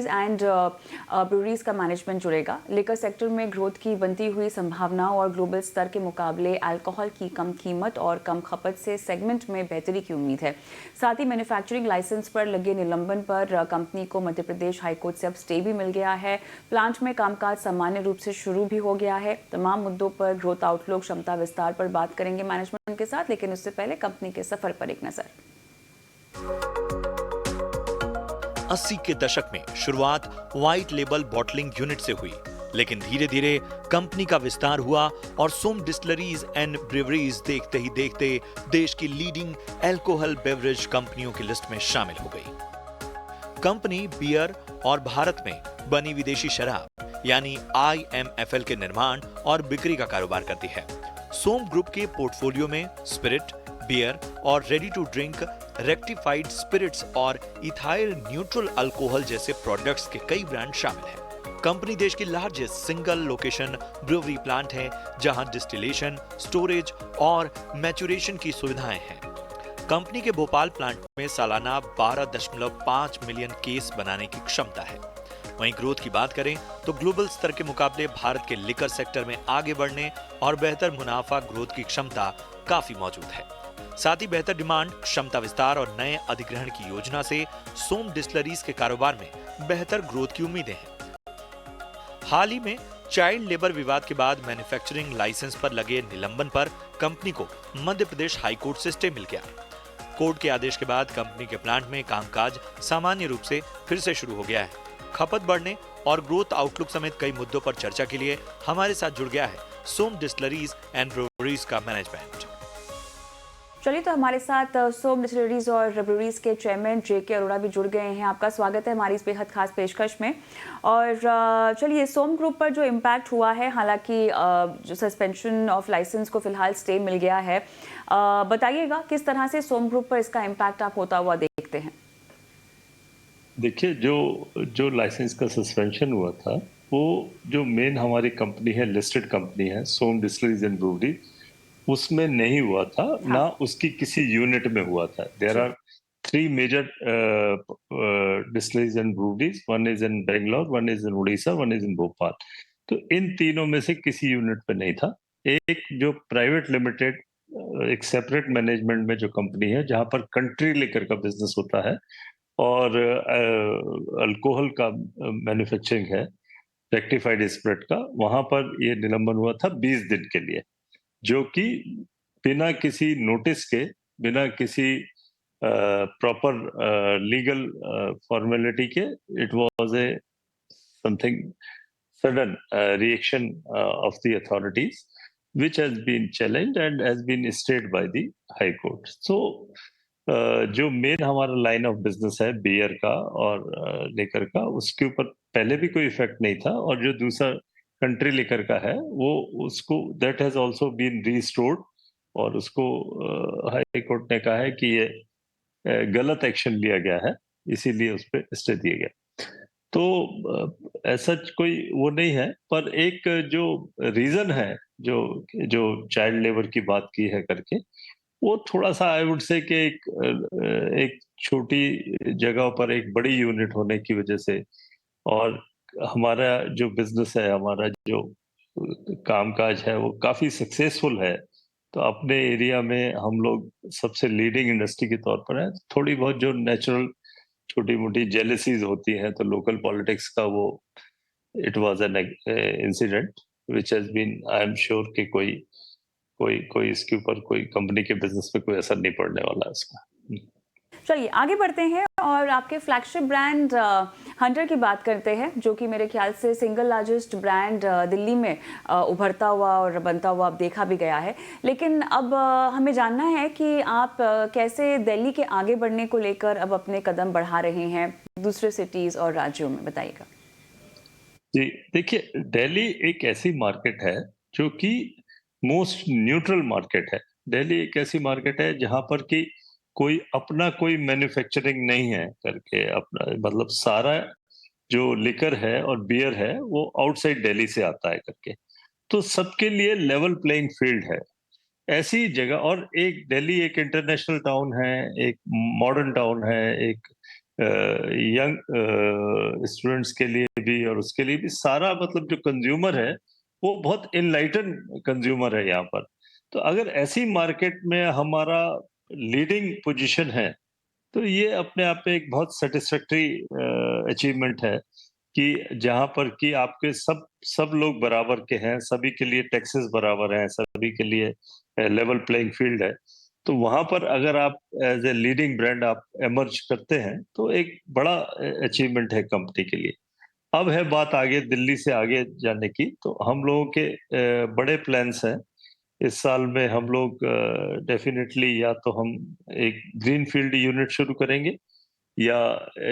Distilleries and breweries का management जुड़ेगा। Liquor sector में ग्रोथ की बनती हुई संभावनाओं और ग्लोबल स्तर के मुकाबले अल्कोहल की कम कीमत और कम खपत से सेगमेंट में बेहतरी की उम्मीद है। साथ ही मैन्युफैक्चरिंग लाइसेंस पर लगे निलंबन पर कंपनी को मध्य प्रदेश हाईकोर्ट से अब स्टे भी मिल गया है। प्लांट में कामकाज सामान्य रूप से शुरू भी हो गया है। तमाम मुद्दों पर ग्रोथ आउटलुक, क्षमता विस्तार पर बात करेंगे मैनेजमेंट के साथ, लेकिन उससे पहले कंपनी के सफर पर एक नजर। 80 के दशक में शुरुआत व्हाइट लेबल बॉटलिंग यूनिट से हुई, लेकिन धीरे धीरे कंपनी का विस्तार हुआ और सोम डिस्टिलरीज एंड ब्रेवरीज देखते ही देखते देश की लीडिंग अल्कोहल बेवरेज कंपनियों की लिस्ट में शामिल हो गई। कंपनी बियर और भारत में बनी विदेशी शराब यानी IMFL के निर्माण और बिक्री का कारोबार करती है। सोम ग्रुप के पोर्टफोलियो में स्पिरिट, बियर और ready to drink, rectified spirits और इथाइल न्यूट्रल अल्कोहल जैसे प्रोडक्ट्स के कई ब्रांड शामिल हैं। कंपनी देश की largest single location brewery plant है, जहां डिस्टिलेशन, स्टोरेज और मैचुरेशन की सुविधाएं हैं। कंपनी के भोपाल प्लांट में सालाना 12.5 मिलियन केस बनाने की क्षमता है। वहीं ग्रोथ की बात करें तो ग्लोबल स्तर के मुकाबले भारत के लिकर सेक्टर में आगे बढ़ने और बेहतर मुनाफा ग्रोथ की क्षमता काफी मौजूद है। साथ ही बेहतर डिमांड, क्षमता विस्तार और नए अधिग्रहण की योजना से सोम डिस्टिलरीज के कारोबार में बेहतर ग्रोथ की उम्मीदें हैं। हाल ही में चाइल्ड लेबर विवाद के बाद मैन्युफैक्चरिंग लाइसेंस पर लगे निलंबन पर कंपनी को मध्य प्रदेश हाईकोर्ट से स्टे मिल गया। कोर्ट के आदेश के बाद कंपनी के प्लांट में कामकाज सामान्य रूप से फिर से शुरू हो गया है। खपत बढ़ने और ग्रोथ आउटलुक समेत कई मुद्दों पर चर्चा के लिए हमारे साथ जुड़ गया है सोम डिस्टिलरीज एंड ब्रूवरीज का मैनेजमेंट। चलिए, तो हमारे साथ सोम डिस्टिलरीज और ब्रूवरीज के चेयरमैन JK अरोड़ा भी जुड़ गए हैं। आपका स्वागत है हमारी इस बेहद खास पेशकश में। और चलिए, सोम ग्रुप पर जो इम्पैक्ट हुआ है, हालांकि जो सस्पेंशन ऑफ लाइसेंस को फिलहाल स्टे मिल गया है, बताइएगा किस तरह से सोम ग्रुप पर इसका इम्पैक्ट आप होता हुआ देखते हैं। देखिए, जो लाइसेंस का सस्पेंशन हुआ था, वो जो मेन हमारी कंपनी है, लिस्टेड कंपनी है सोम डिस्टिलरीज एंड ब्रूवरी, उसमें नहीं हुआ था। हाँ। ना उसकी किसी यूनिट में हुआ था। There are 3 major distilleries and breweries, one is in Bangalore, one is in Orissa, one is in Bhopal. तो इन तीनों में से किसी यूनिट पे नहीं था। एक जो प्राइवेट लिमिटेड, एक सेपरेट मैनेजमेंट में जो कंपनी है, जहां पर कंट्री लेकर का बिजनेस होता है और अल्कोहल का मैन्युफैक्चरिंग है, रेक्टिफाइड स्पिरिट का, वहां पर ये निलंबन हुआ था 20 दिन के लिए, जो कि बिना किसी नोटिस के, बिना किसी प्रॉपर लीगल फॉर्मेलिटी के, it was a something sudden reaction of the authorities which has been challenged and has been stayed by the high court. So जो मेन हमारा लाइन ऑफ बिजनेस है बियर का और लेकर का, उसके ऊपर पहले भी कोई इफेक्ट नहीं था। और जो दूसरा कंट्री लेकर का है, वो उसको that has also been restored, और उसको हाई कोर्ट ने कहा है कि ये गलत एक्शन लिया गया है, इसीलिए उस पर स्टे दिया गया। तो ऐसा कोई वो नहीं है, पर एक जो रीजन है, जो जो चाइल्ड लेबर की बात की है करके, वो थोड़ा सा आई वुड से कि एक छोटी जगह पर एक बड़ी यूनिट होने की वजह से, और हमारा जो बिजनेस है, हमारा जो कामकाज है, वो काफी सक्सेसफुल है। तो अपने एरिया में हम लोग सबसे लीडिंग इंडस्ट्री के तौर पर है। थोड़ी बहुत जो नेचुरल छोटी मोटी जेलसीज होती हैं, तो लोकल पॉलिटिक्स का वो it was an incident which has been, I am sure कि कोई कोई कोई इसके ऊपर कोई कंपनी के बिजनेस पे कोई असर नहीं पड़ने वाला इसका। चलिए, आगे बढ़ते हैं और आपके फ्लैगशिप ब्रांड हंटर की बात करते हैं, जो कि मेरे ख्याल से सिंगल लार्जेस्ट ब्रांड दिल्ली में उभरता हुआ और बनता हुआ अब देखा भी गया है। लेकिन अब हमें जानना है कि आप कैसे दिल्ली के आगे बढ़ने को लेकर अब अपने कदम बढ़ा रहे हैं दूसरे सिटीज और राज्यों में, बताइएगा। जी, देखिए, दिल्ली एक ऐसी मार्केट है जो कि मोस्ट न्यूट्रल मार्केट है। दिल्ली एक ऐसी मार्केट है जहां पर कि कोई अपना कोई मैन्युफैक्चरिंग नहीं है करके, अपना मतलब सारा जो लिकर है और बियर है वो आउटसाइड दिल्ली से आता है करके। तो सबके लिए लेवल प्लेइंग फील्ड है ऐसी जगह। और एक दिल्ली एक इंटरनेशनल टाउन है, एक मॉडर्न टाउन है, एक यंग स्टूडेंट्स के लिए भी और उसके लिए भी सारा, मतलब जो कंज्यूमर है वो बहुत इनलाइटन कंज्यूमर है यहाँ पर। तो अगर ऐसी मार्केट में हमारा लीडिंग पोजीशन है तो ये अपने आप में एक बहुत सेटिस्फैक्टरी अचीवमेंट है कि जहाँ पर कि आपके सब सब लोग बराबर के हैं, सभी के लिए टैक्सेस बराबर हैं, सभी के लिए लेवल प्लेइंग फील्ड है। तो वहां पर अगर आप एज ए लीडिंग ब्रांड आप एमर्ज करते हैं तो एक बड़ा अचीवमेंट है कंपनी के लिए। अब है बात आगे दिल्ली से आगे जाने की, तो हम लोगों के बड़े प्लान्स हैं। इस साल में हम लोग डेफिनेटली या तो हम एक ग्रीन फील्ड यूनिट शुरू करेंगे या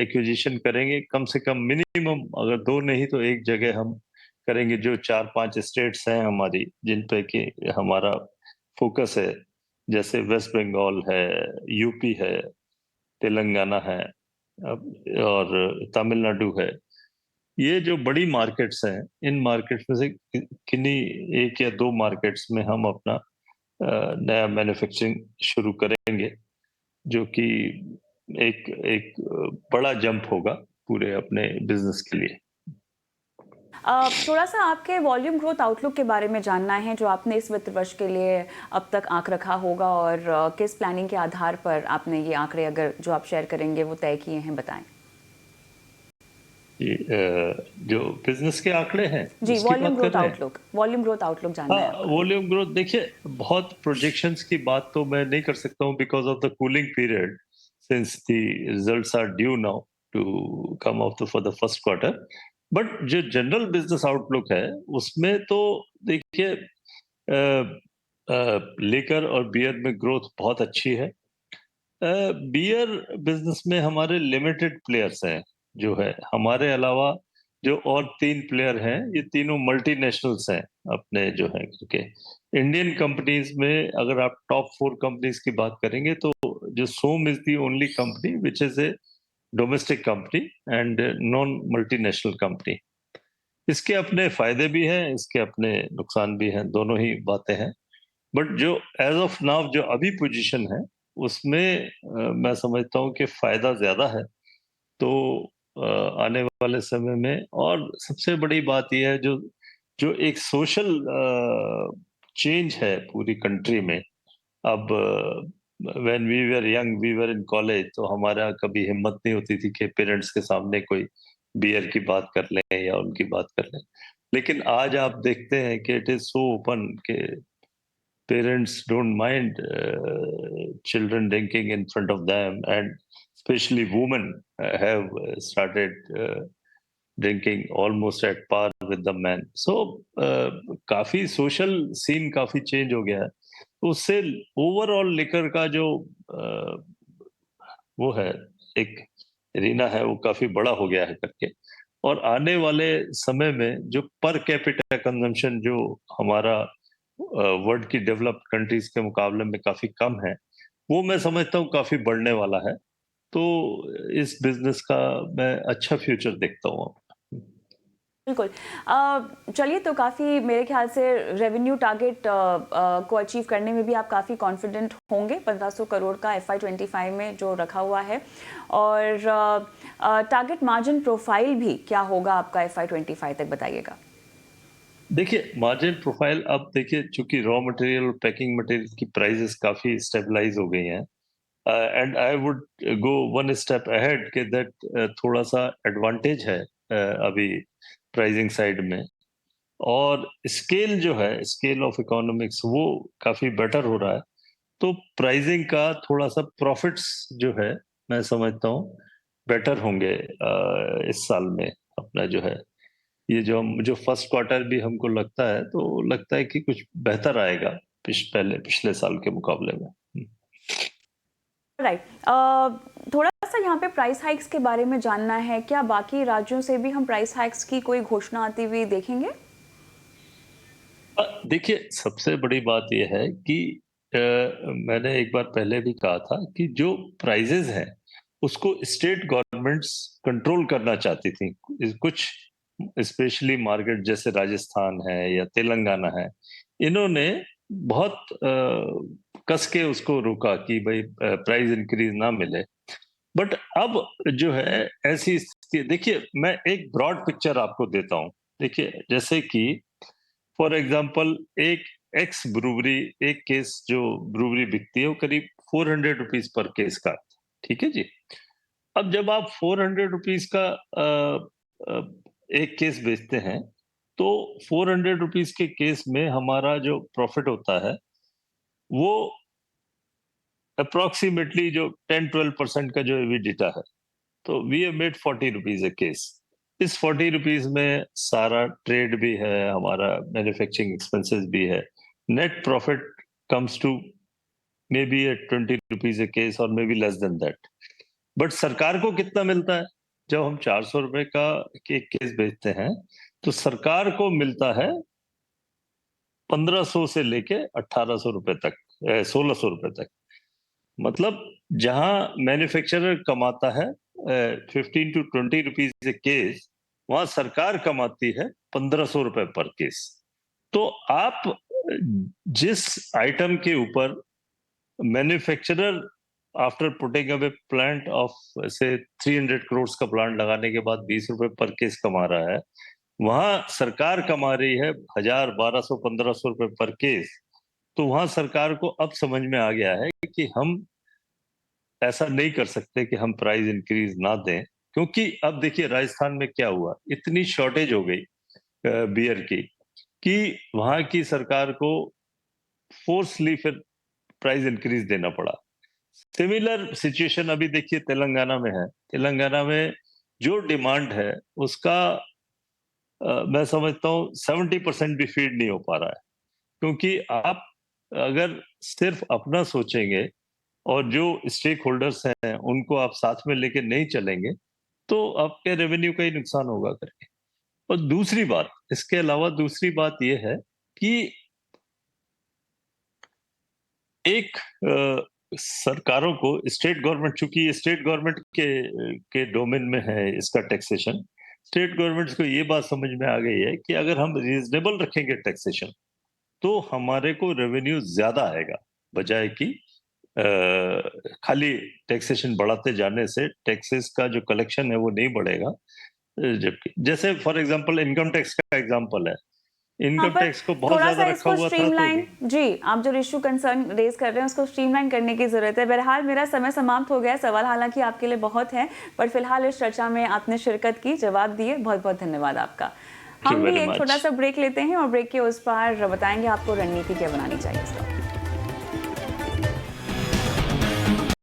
एक्विजिशन करेंगे। कम से कम मिनिमम अगर दो नहीं तो एक जगह हम करेंगे। जो 4-5 स्टेट्स हैं हमारी जिन पे कि हमारा फोकस है, जैसे वेस्ट बंगाल है, यूपी है, तेलंगाना है, और तमिलनाडु है। ये जो बड़ी मार्केट्स हैं, इन मार्केट्स में से किन्हीं एक या दो मार्केट्स में हम अपना नया मैन्युफैक्चरिंग शुरू करेंगे, जो कि एक एक बड़ा जंप होगा पूरे अपने बिजनेस के लिए। थोड़ा सा आपके वॉल्यूम ग्रोथ आउटलुक के बारे में जानना है, जो आपने इस वित्त वर्ष के लिए अब तक आंक रखा होगा, और किस प्लानिंग के आधार पर आपने ये आंकड़े, अगर जो आप शेयर करेंगे, वो तय किए हैं, बताएं। जो बिजनेस के आंकड़े हैं जी, उसकी वॉल्यूम बात कर ग्रोथ रहे हैं। आउटलुक, वॉल्यूम ग्रोथ आउटलुक जानना है हाँ, आपका। वॉल्यूम ग्रोथ देखिए, बहुत प्रोजेक्शंस की बात तो मैं नहीं कर सकता हूँ because of the cooling period, since the results are due now to come out for the first quarter. But जो जनरल बिजनेस आउटलुक है उसमें तो देखिए, लेकर और बियर में ग्रोथ बहुत अच्छी है। बियर बिजनेस में हमारे लिमिटेड प्लेयर्स हैं, जो है हमारे अलावा जो और 3 प्लेयर हैं, ये तीनों मल्टीनेशनल्स हैं अपने जो है करके। इंडियन कंपनीज में अगर आप टॉप 4 कंपनीज की बात करेंगे तो जो Som is the only company which is a domestic company and non multinational company. इसके अपने फायदे भी हैं, इसके अपने नुकसान भी हैं, दोनों ही बातें हैं। बट जो एज ऑफ नाउ जो अभी पोजीशन है उसमें मैं समझता हूँ कि फायदा ज्यादा है। तो आने वाले समय में, और सबसे बड़ी बात यह है, जो जो एक सोशल चेंज है पूरी कंट्री में। अब when we were young, we were in college, तो हमारा कभी हिम्मत नहीं होती थी कि पेरेंट्स के सामने कोई बियर की बात कर लें या उनकी बात कर लें। लेकिन आज आप देखते हैं कि इट इज सो ओपन कि parents don't mind children drinking in front of them, and especially women have started drinking almost at par with the men. So काफी सोशल सीन काफी चेंज हो गया है, तो उससे ओवरऑल लिकर का जो वो है, एक रीना है, वो काफी बड़ा हो गया है करके। और आने वाले समय में जो पर कैपिटा कंजम्पशन जो हमारा वर्ल्ड की डेवलप्ड कंट्रीज के मुकाबले में काफी कम है, वो मैं समझता हूँ काफी बढ़ने वाला है। तो इस बिजनेस का मैं अच्छा फ्यूचर देखता हूँ। बिल्कुल। चलिए, तो काफ़ी मेरे ख्याल से रेवेन्यू टारगेट को अचीव करने में भी आप काफ़ी कॉन्फिडेंट होंगे, 1500 करोड़ का FY25 में जो रखा हुआ है। और टारगेट मार्जिन प्रोफाइल भी क्या होगा आपका FY25 तक, बताइएगा। देखिए, मार्जिन प्रोफाइल अब देखिए, चूंकि रॉ मटेरियल और पैकिंग मटेरियल की प्राइसेस काफी स्टेबलाइज हो गई हैं, and I would go one step ahead के दैट थोड़ा सा एडवांटेज है अभी प्राइसिंग साइड में। और स्केल जो है, स्केल ऑफ इकोनॉमिक्स, वो काफी बेटर हो रहा है। तो प्राइसिंग का थोड़ा सा प्रॉफिट्स जो है, मैं समझता हूँ बेटर होंगे इस साल में। अपना जो है, ये जो फर्स्ट क्वार्टर भी हमको लगता है, तो लगता है कि कुछ बेहतर आएगा पिछले साल के मुकाबले में। राइट। थोड़ा सा यहाँ पे प्राइस हाइक्स के बारे में जानना है, क्या बाकी राज्यों से भी हम प्राइस हाइक्स की कोई घोषणा आती हुई देखेंगे? देखिए, सबसे बड़ी बात यह है कि मैंने एक बार पहले भी कहा था कि जो प्राइजेज हैं उसको स्टेट गवर्नमेंट्स कंट्रोल करना चाहती थी। कुछ स्पेशली मार्केट जैसे राजस्थान है या तेलंगाना है, इन्होंने बहुत कस के उसको रोका कि भाई प्राइस इंक्रीज ना मिले। बट अब जो है ऐसी स्थिति, देखिए मैं एक ब्रॉड पिक्चर आपको देता हूँ। देखिए जैसे कि फॉर एग्जांपल एक एक्स ब्रूवरी, एक केस जो ब्रूवरी बिकती है वो करीब 400 रुपीज पर केस का, ठीक है जी। अब जब आप 400 रुपीज का अ, एक केस बेचते हैं, तो 400 रुपीज के केस में हमारा जो प्रॉफिट होता है वो अप्रोक्सीमेटली जो 10-12% का जो एबिडिटा है, तो we have made 40 rupees a case. इस 40 रुपीज में सारा ट्रेड भी है, हमारा मैन्युफैक्चरिंग एक्सपेंसेस भी है, net profit comes to may be a 20 rupees a case और may be less than that. But सरकार को कितना मिलता है? जब हम 400 रुपए का एक केस बेचते हैं, तो सरकार को मिलता है 1500 से लेके 1800 रुपए तक, 1600 रुपए तक। मतलब जहां मैन्युफैक्चरर कमाता है 15 to 20 रुपीज ए केस, वहां सरकार कमाती है 1500 रुपए पर केस। तो आप जिस आइटम के ऊपर manufacturer after putting up A plant of से 300 करोड़ का प्लांट लगाने के बाद 20 रुपए पर केस कमा रहा है, वहां सरकार कमा रही है 1000, 1200, 1500 रुपए पर केस। तो वहां सरकार को अब समझ में आ गया है कि हम ऐसा नहीं कर सकते कि हम प्राइस इंक्रीज ना दें, क्योंकि अब देखिए राजस्थान में क्या हुआ, इतनी शॉर्टेज हो गई बियर की कि वहां की सरकार को फोर्सली फिर प्राइस इंक्रीज देना पड़ा। सिमिलर सिचुएशन अभी देखिए तेलंगाना में है। तेलंगाना में जो डिमांड है उसका मैं समझता हूँ 70% भी फीड नहीं हो पा रहा है, क्योंकि आप अगर सिर्फ अपना सोचेंगे और जो स्टेक होल्डर्स हैं उनको आप साथ में लेके नहीं चलेंगे, तो आपके रेवेन्यू का ही नुकसान होगा करके। और दूसरी बात, इसके अलावा दूसरी बात यह है कि एक सरकारों को, स्टेट गवर्नमेंट, चूंकि ये स्टेट गवर्नमेंट के डोमेन में है इसका टैक्सेशन, स्टेट गवर्नमेंट्स को ये बात समझ में आ गई है कि अगर हम रीजनेबल रखेंगे टैक्सेशन, तो हमारे को रेवेन्यू ज्यादा आएगा, बजाय कि खाली टैक्सेशन बढ़ाते जाने से टैक्सेस का जो कलेक्शन है वो नहीं बढ़ेगा। जबकि जैसे फॉर एग्जांपल इनकम टैक्स का एग्जांपल है, हाँ, इनकम पर टैक्स को बहुत थोड़ा सा ज्यादा रखा इसको हुआ था, तो स्ट्रीमलाइन, जी आप जो इशू कंसर्न रेज कर रहे हैं उसको स्ट्रीमलाइन करने की जरूरत है। बहरहाल मेरा समय समाप्त हो गया, सवाल हालांकि आपके लिए बहुत है, पर फिलहाल इस चर्चा में आपने शिरकत की, जवाब दिए, बहुत बहुत धन्यवाद आपका। हम भी एक छोटा सा ब्रेक लेते हैं और ब्रेक के उस पार बताएंगे आपको रणनीति क्या बनानी चाहिए इसका।